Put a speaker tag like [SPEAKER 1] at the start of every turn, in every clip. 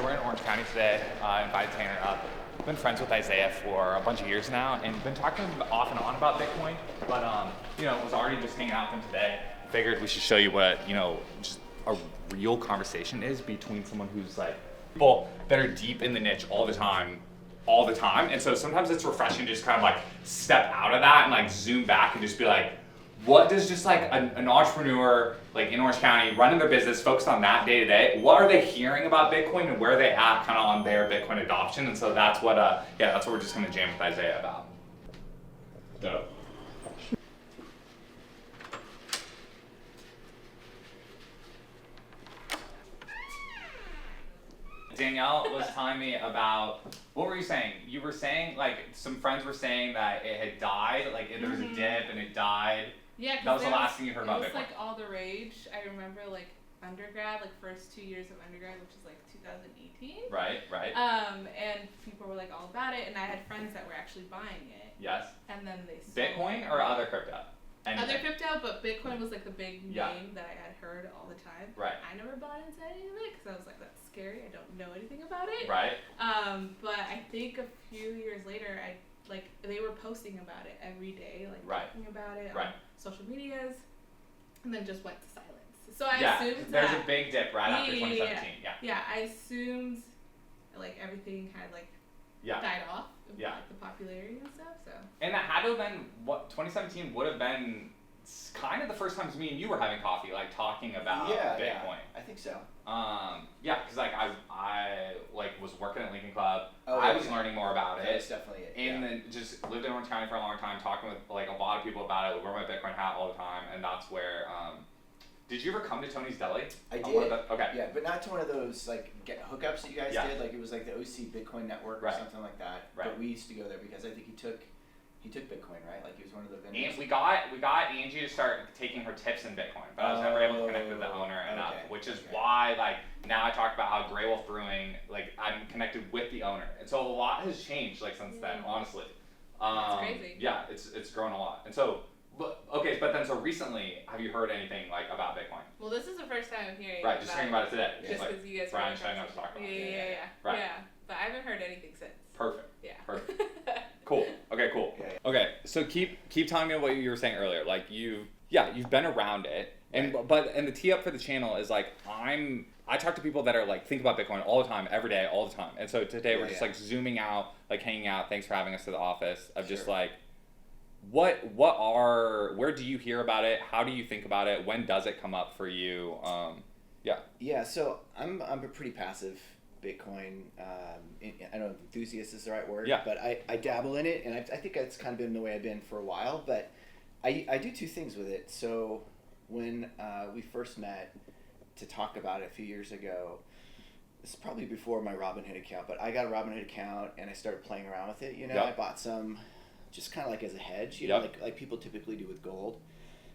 [SPEAKER 1] we're in Orange County today. Invited Tanner up. Been friends with Isaiah for a bunch of years now, and been talking off and on about Bitcoin. But was already just hanging out with him today. Figured we should show you what just a real conversation is between someone who's like people that are deep in the niche all the time. And so sometimes it's refreshing to just kind of like step out of that and like zoom back and just be like, what does just like an entrepreneur like in Orange County running their business, focused on that day to day, what are they hearing about Bitcoin and where are they at kind of on their Bitcoin adoption? And so that's what that's what we're just gonna jam with Isaiah about. Dope. Danielle was telling me about, what were you saying? You were saying like some friends were saying that it had died, like there was a dip and it died.
[SPEAKER 2] Yeah,
[SPEAKER 1] that was the last thing you heard about Bitcoin.
[SPEAKER 2] It was like all the rage. I remember like undergrad, like first 2 years of undergrad, which is like 2018.
[SPEAKER 1] Right.
[SPEAKER 2] And people were like all about it, and I had friends that were actually buying it.
[SPEAKER 1] Yes.
[SPEAKER 2] And then they sold
[SPEAKER 1] Bitcoin or other crypto? Anything.
[SPEAKER 2] Other crypto, but Bitcoin was like the big name that I had heard all the time.
[SPEAKER 1] Right.
[SPEAKER 2] I never bought into any of it because I was like, that's scary. I don't know anything about it.
[SPEAKER 1] Right.
[SPEAKER 2] But I think a few years later, they were posting about it every day, like talking about it on social medias, and then just went to silence. So I assumed
[SPEAKER 1] there's a big dip right after 2017.
[SPEAKER 2] Yeah, I assumed like everything had like died off. Like the popularity and stuff. So. And that had to have been
[SPEAKER 1] 2017 would have been kind of the first times me and you were having coffee, like talking about Bitcoin.
[SPEAKER 3] I think so.
[SPEAKER 1] Because like I like was working at Lincoln Club. I was learning more about it.
[SPEAKER 3] That's definitely it.
[SPEAKER 1] And then just lived in Orange County for a long time, talking with like a lot of people about it. We wear my Bitcoin hat all the time, and that's where. Did you ever come to Tony's Deli?
[SPEAKER 3] I did. Okay. Yeah, but not to one of those like hookups that you guys did. Like it was like the OC Bitcoin Network or something like that. Right. But we used to go there because I think he took Bitcoin, right? Like he was one of the vendors.
[SPEAKER 1] And we got Angie to start taking her tips in Bitcoin, but I was never able to connect with the owner enough, which is why like now I talk about how Greywolf Brewing, like I'm connected with the owner, and so a lot has changed like since then, honestly.
[SPEAKER 2] That's crazy.
[SPEAKER 1] Yeah, it's grown a lot, and so. But then so recently, have you heard anything like about Bitcoin?
[SPEAKER 2] Well, this is the first time I'm hearing.
[SPEAKER 1] Right, just hearing about it today.
[SPEAKER 2] Just because you guys.
[SPEAKER 1] Brian showing up to talk about it.
[SPEAKER 2] Yeah.
[SPEAKER 1] Right.
[SPEAKER 2] Yeah, but I haven't heard anything since.
[SPEAKER 1] Perfect.
[SPEAKER 2] Yeah.
[SPEAKER 1] Perfect. Cool. Okay. Cool. Yeah. Okay. So keep telling me what you were saying earlier. Like you've been around it, and the tee up for the channel is like I talk to people that are like think about Bitcoin all the time, every day, all the time, and so today we're just like zooming out, like hanging out. Thanks for having us to the office. Of just like. Where do you hear about it? How do you think about it? When does it come up for you?
[SPEAKER 3] So I'm a pretty passive Bitcoin. I don't know if enthusiast is the right word. But I dabble in it, and I think that's kind of been the way I've been for a while. But I do two things with it. So when we first met to talk about it a few years ago, this is probably before my Robinhood account, but I got a Robinhood account and I started playing around with it. I bought some. Just kind of like as a hedge, like people typically do with gold.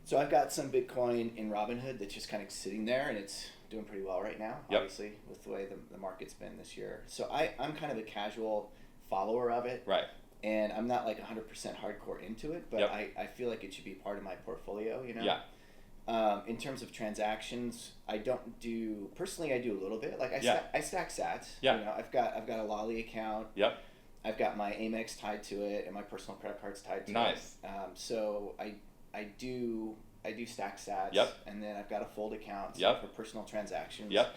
[SPEAKER 3] So I've got some Bitcoin in Robinhood that's just kind of sitting there, and it's doing pretty well right now, obviously, with the way the market's been this year. So I'm kind of a casual follower of it.
[SPEAKER 1] Right.
[SPEAKER 3] And I'm not like 100% hardcore into it, but I feel like it should be part of my portfolio,
[SPEAKER 1] Yeah.
[SPEAKER 3] In terms of transactions, I don't do, personally I do a little bit. Like I stack sats.
[SPEAKER 1] Yeah.
[SPEAKER 3] I've got a Lolly account.
[SPEAKER 1] Yep.
[SPEAKER 3] I've got my Amex tied to it, and my personal credit card's tied to it.
[SPEAKER 1] Nice.
[SPEAKER 3] So I do stack sats.
[SPEAKER 1] Yep.
[SPEAKER 3] And then I've got a Fold account for personal transactions.
[SPEAKER 1] Yep.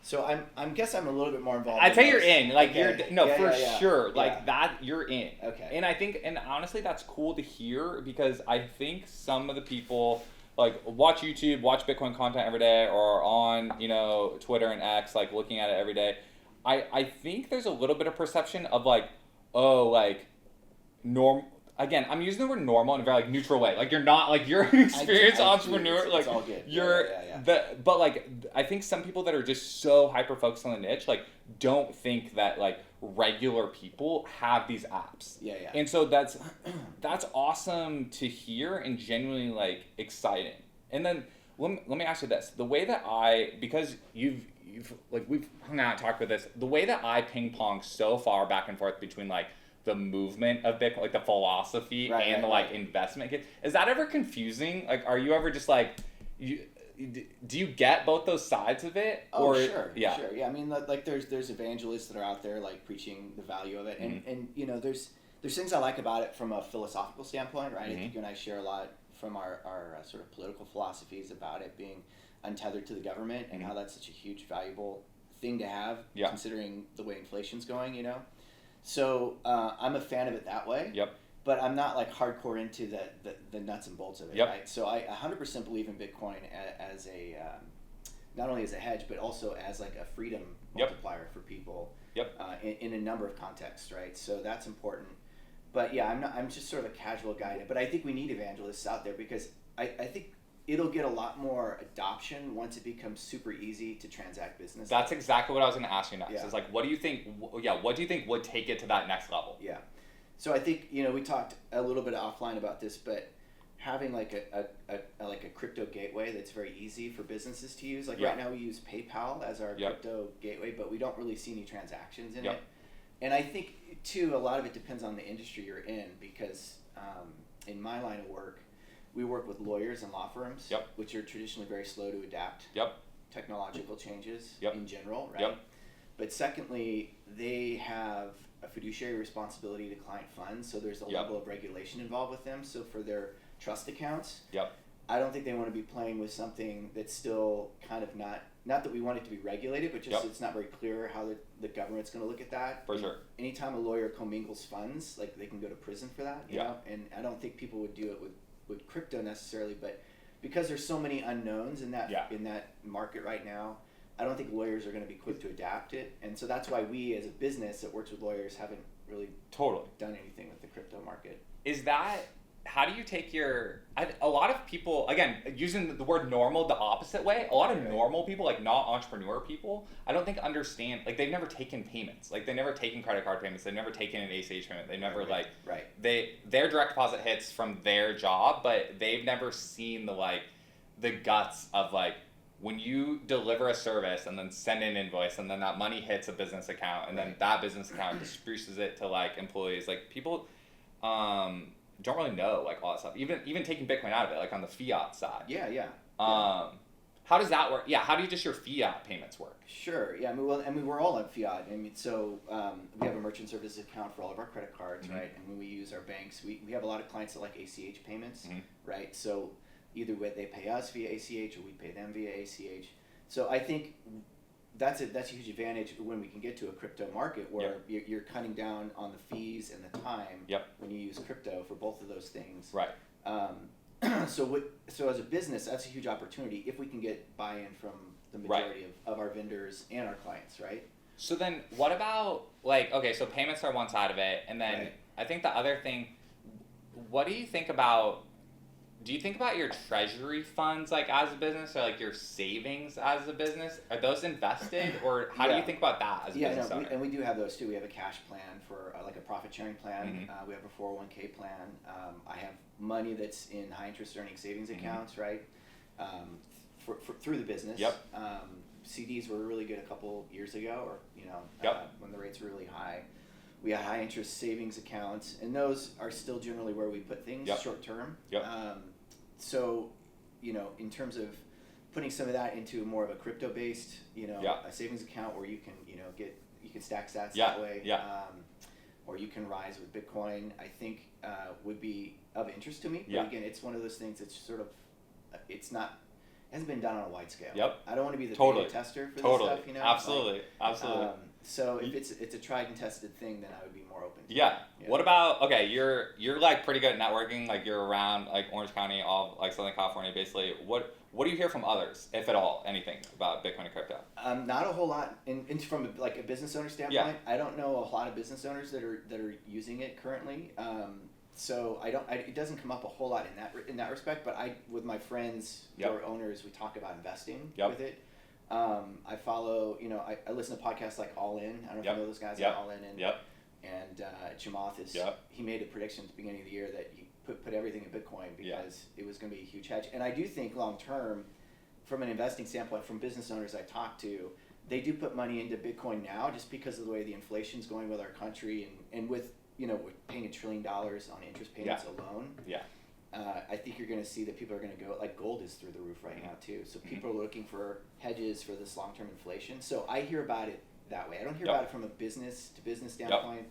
[SPEAKER 3] So I'm guess I'm a little bit more involved.
[SPEAKER 1] I'd say you're in, like sure,
[SPEAKER 3] Yeah.
[SPEAKER 1] like that you're in.
[SPEAKER 3] Okay.
[SPEAKER 1] And I think, and honestly, that's cool to hear because I think some of the people like watch YouTube, watch Bitcoin content every day, or on Twitter and X, like looking at it every day. I think there's a little bit of perception of like, again, I'm using the word normal in a very like neutral way. Like you're not like you're an experienced entrepreneur. Like
[SPEAKER 3] it's all good.
[SPEAKER 1] You're but like I think some people that are just so hyper focused on the niche like don't think that like regular people have these apps.
[SPEAKER 3] Yeah.
[SPEAKER 1] And so that's awesome to hear and genuinely like exciting. And then let me ask you this: the way that because you've like we've hung out and talked about this, the way that I ping pong so far back and forth between like the movement of Bitcoin, like the philosophy and the like investment, is that ever confusing? Like, are you ever just like do you get both those sides of it?
[SPEAKER 3] Oh, sure. Yeah, I mean, like there's evangelists that are out there like preaching the value of it, and you know, there's things I like about it from a philosophical standpoint, right? I think you and I share a lot from our sort of political philosophies about it being untethered to the government and how that's such a huge, valuable thing to have, considering the way inflation's going, you know. So I'm a fan of it that way.
[SPEAKER 1] Yep.
[SPEAKER 3] But I'm not like hardcore into the nuts and bolts of it, right? So I 100% believe in Bitcoin as a not only as a hedge, but also as like a freedom multiplier for people. In a number of contexts, right? So that's important. But yeah, I'm just sort of a casual guy in it. But I think we need evangelists out there because I think it'll get a lot more adoption once it becomes super easy to transact business.
[SPEAKER 1] That's exactly what I was going to ask you next. Is like, what do you think? What do you think would take it to that next level?
[SPEAKER 3] Yeah. So I think, you know, we talked a little bit offline about this, but having like a crypto gateway that's very easy for businesses to use. Like right now we use PayPal as our crypto gateway, but we don't really see any transactions in it. And I think too, a lot of it depends on the industry you're in because in my line of work, we work with lawyers and law firms, which are traditionally very slow to adapt technological changes in general, right? But secondly, they have a fiduciary responsibility to client funds, so there's a level of regulation involved with them. So for their trust accounts, I don't think they want to be playing with something that's still kind of not that we want it to be regulated, but just it's not very clear how the government's going to look at that.
[SPEAKER 1] For sure.
[SPEAKER 3] Anytime a lawyer commingles funds, like they can go to prison for that. You know? And I don't think people would do it with crypto necessarily, but because there's so many unknowns in that market right now, I don't think lawyers are going to be quick to adapt it, and so that's why we, as a business that works with lawyers, haven't really done anything with the crypto market.
[SPEAKER 1] Is that, how do you take a lot of people, again, using the word normal the opposite way, a lot of normal people, like not entrepreneur people, I don't think understand, like they've never taken payments, like they've never taken credit card payments, they've never taken an ACH payment, they've never their direct deposit hits from their job, but they've never seen the guts of like, when you deliver a service and then send an invoice and then that money hits a business account and then that business account disperses it to like employees, like people don't really know like all that stuff. Even taking Bitcoin out of it, like on the fiat side. How does that work? How do you just your fiat payments work?
[SPEAKER 3] Sure. Yeah. I mean, we're all on fiat. I mean, so we have a merchant services account for all of our credit cards, right? And when we use our banks, we have a lot of clients that like ACH payments, right? So either way, they pay us via ACH or we pay them via ACH. So I think that's a huge advantage when we can get to a crypto market where you're cutting down on the fees and the time when you use crypto for both of those things.
[SPEAKER 1] Right.
[SPEAKER 3] So as a business, that's a huge opportunity if we can get buy-in from the majority of our vendors and our clients, right?
[SPEAKER 1] So then what about so payments are one side of it, and then I think the other thing, what do you think about your treasury funds like as a business, or like your savings as a business? Are those invested, or how do you think about that as a business owner?
[SPEAKER 3] And we do have those too. We have a cash plan for like a profit sharing plan. We have a 401k plan. I have money that's in high interest earning savings accounts, right? For through the business. CDs were really good a couple years ago, or when the rates were really high. We had high interest savings accounts, and those are still generally where we put things short term. So, in terms of putting some of that into more of a crypto based, a savings account where you can, you can stack sats that way, or you can rise with Bitcoin, I think would be of interest to me. But again, it's one of those things that's sort of, hasn't been done on a wide scale. I don't want to be the beta tester for this stuff,
[SPEAKER 1] Absolutely.
[SPEAKER 3] So if it's a tried and tested thing, then I would be more open to it.
[SPEAKER 1] What about, you're like pretty good at networking, like you're around like Orange County, all like Southern California basically. What do you hear from others, if at all, anything about Bitcoin and crypto?
[SPEAKER 3] Not a whole lot. From like a business owner standpoint, I don't know a lot of business owners that are using it currently. So it doesn't come up a whole lot in that respect. But with my friends who are owners, we talk about investing with it. I follow, I listen to podcasts like All In. I don't know if you know those guys, like All In, and Chamath he made a prediction at the beginning of the year that he put everything in Bitcoin because it was going to be a huge hedge. And I do think long term, from an investing standpoint, from business owners I talk to, they do put money into Bitcoin now just because of the way the inflation's going with our country, and with we're paying $1 trillion on interest payments alone. I think you're going to see that people are going to go, like gold is through the roof right now too. So people are looking for hedges for this long-term inflation. So I hear about it that way. I don't hear about it from a business to business standpoint.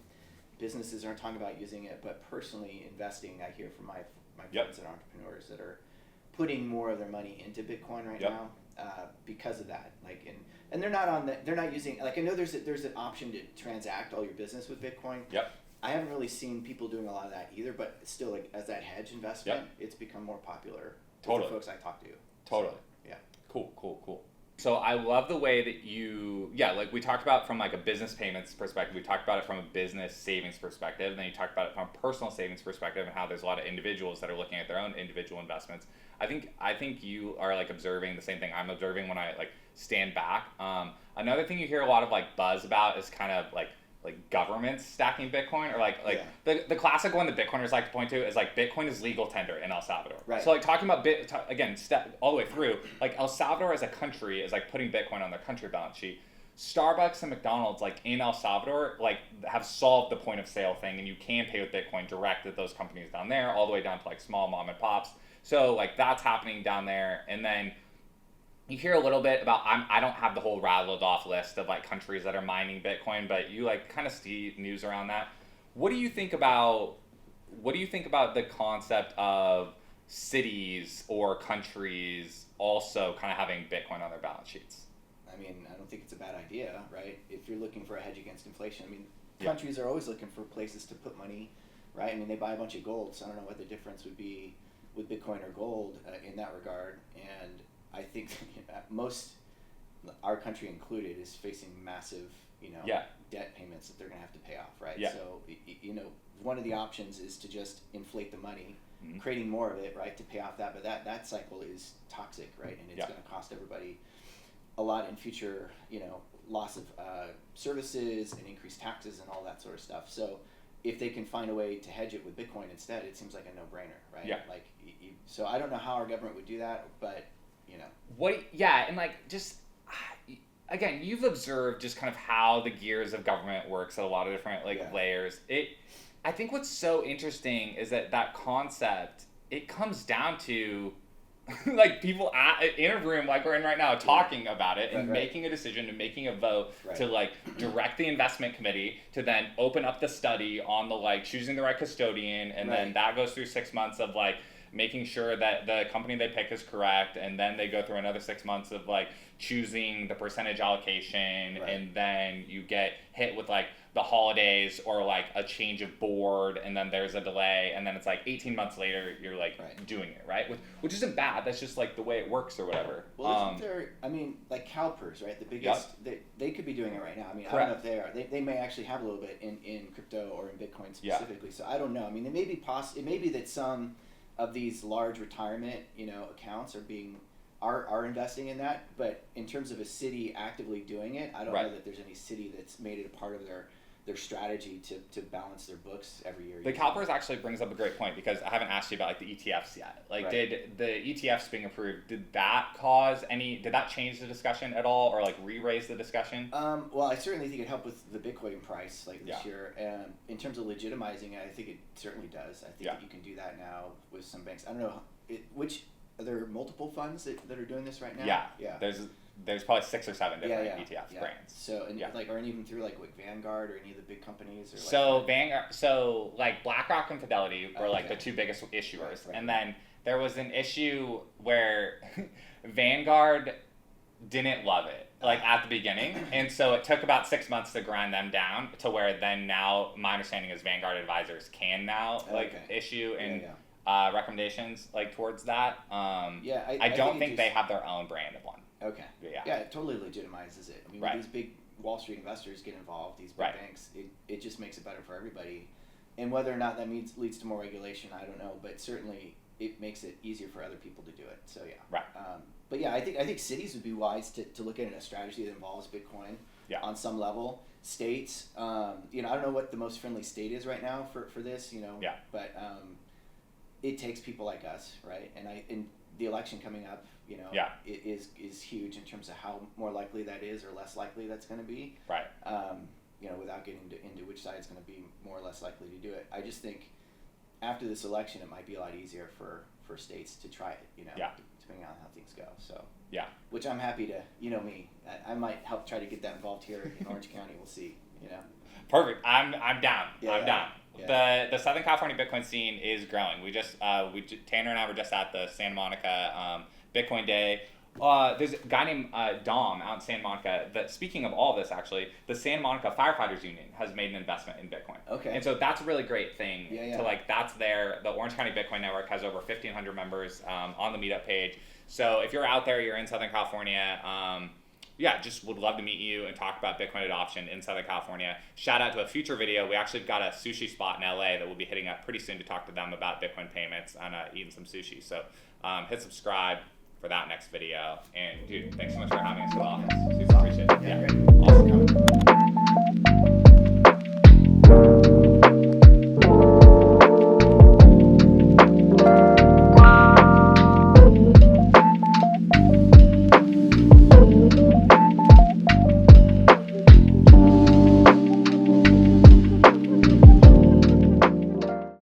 [SPEAKER 3] Businesses aren't talking about using it, but personally investing, I hear from my friends and entrepreneurs that are putting more of their money into Bitcoin right now because of that. Like, and they're not using, like, I know there's an option to transact all your business with Bitcoin. I haven't really seen people doing a lot of that either, but still, like, as that hedge investment, it's become more popular with the folks I talk to.
[SPEAKER 1] Totally.
[SPEAKER 3] So, yeah.
[SPEAKER 1] Cool. So I love the way that you, like we talked about from like a business payments perspective, we talked about it from a business savings perspective, then you talked about it from a personal savings perspective and how there's a lot of individuals that are looking at their own individual investments. I think you are like observing the same thing I'm observing when I like stand back. Another thing you hear a lot of like buzz about is kind of like governments stacking Bitcoin, or like the classic one that Bitcoiners like to point to is like Bitcoin is legal tender in El Salvador. Right. So like talking about again, step all the way through, like El Salvador as a country is like putting Bitcoin on their country balance sheet. Starbucks and McDonald's like in El Salvador like have solved the point of sale thing, and you can pay with Bitcoin direct at those companies down there, all the way down to like small mom and pops. So like that's happening down there, and then you hear a little bit about, I don't have the whole rattled off list of like countries that are mining Bitcoin, but you like kind of see news around that. What do you think about the concept of cities or countries also kind of having Bitcoin on their balance sheets?
[SPEAKER 3] I mean, I don't think it's a bad idea, right? If you're looking for a hedge against inflation, I mean, countries are always looking for places to put money, right? I mean, they buy a bunch of gold, so I don't know what the difference would be with Bitcoin or gold in that regard. And I think most, our country included, is facing massive, debt payments that they're going to have to pay off, right? So, one of the options is to just inflate the money, creating more of it, right, to pay off that. But that cycle is toxic, right? And it's going to cost everybody a lot in future, loss of services and increased taxes and all that sort of stuff. So if they can find a way to hedge it with Bitcoin instead, it seems like a no-brainer, right? Like, so I don't know how our government would do that, but
[SPEAKER 1] and like just again, you've observed just kind of how the gears of government works at a lot of different layers. I think what's so interesting is that concept, it comes down to like people in a room like we're in right now talking about it and making a decision and making a vote to like direct the investment committee to then open up the study on the like choosing the right custodian, and then that goes through 6 months of like making sure that the company they pick is correct, and then they go through another 6 months of like choosing the percentage allocation, and then you get hit with like the holidays or like a change of board, and then there's a delay, and then it's like 18 months later you're like doing it, right? Which isn't bad, that's just like the way it works or whatever.
[SPEAKER 3] Well, isn't there, I mean, like CalPERS, right? The biggest, they could be doing it right now. I mean, I don't know if they are. They may actually have a little bit in crypto or in Bitcoin specifically, so I don't know. I mean, it may be that some of these large retirement, accounts are investing in that, but in terms of a city actively doing it, I don't know that there's any city that's made it a part of their strategy to balance their books every year.
[SPEAKER 1] The CalPERS actually brings up a great point, because I haven't asked you about like the ETFs yet. Like, did the ETFs being approved, did that change the discussion at all, or like re-raise the discussion?
[SPEAKER 3] Well, I certainly think it helped with the Bitcoin price like this year. In terms of legitimizing it, I think it certainly does. I think that you can do that now with some banks. I don't know are there multiple funds that are doing this right now? Yeah.
[SPEAKER 1] There's probably 6 or 7 different ETF brands.
[SPEAKER 3] So or even through like Vanguard or any of the big companies.
[SPEAKER 1] So like BlackRock and Fidelity were like the 2 biggest issuers, and then there was an issue where Vanguard didn't love it like at the beginning, and so it took about 6 months to grind them down to where then now my understanding is Vanguard advisors can now issue and recommendations like towards that. I don't think they have their own brand of one.
[SPEAKER 3] Okay. Yeah, it totally legitimizes it. I mean, when these big Wall Street investors get involved, these big banks, it just makes it better for everybody. And whether or not that leads to more regulation, I don't know, but certainly it makes it easier for other people to do it. So but I think cities would be wise to look at a strategy that involves Bitcoin on some level. States, I don't know what the most friendly state is right now for this, but it takes people like us, right? And the election coming up, it is huge in terms of how more likely that is or less likely that's going to be. Right. Without getting into which side is going to be more or less likely to do it. I just think after this election, it might be a lot easier for states to try it, depending on how things go. So which I'm happy to, me, I might help try to get that involved here in Orange County. We'll see,
[SPEAKER 1] Perfect. I'm down. I'm down.
[SPEAKER 3] Yeah.
[SPEAKER 1] The Southern California Bitcoin scene is growing. We just Tanner and I were just at the Santa Monica Bitcoin Day. There's a guy named Dom out in Santa Monica that, speaking of all this, actually, the Santa Monica Firefighters Union has made an investment in Bitcoin.
[SPEAKER 3] Okay.
[SPEAKER 1] And so that's a really great thing that's there. The Orange County Bitcoin Network has over 1,500 members on the meetup page. So if you're out there, you're in Southern California, just would love to meet you and talk about Bitcoin adoption in Southern California. Shout out to a future video. We actually got a sushi spot in LA that we'll be hitting up pretty soon to talk to them about Bitcoin payments and eating some sushi. So hit subscribe for that next video. And dude, thanks so much for having us. Well, super appreciate it.
[SPEAKER 3] Great. Awesome.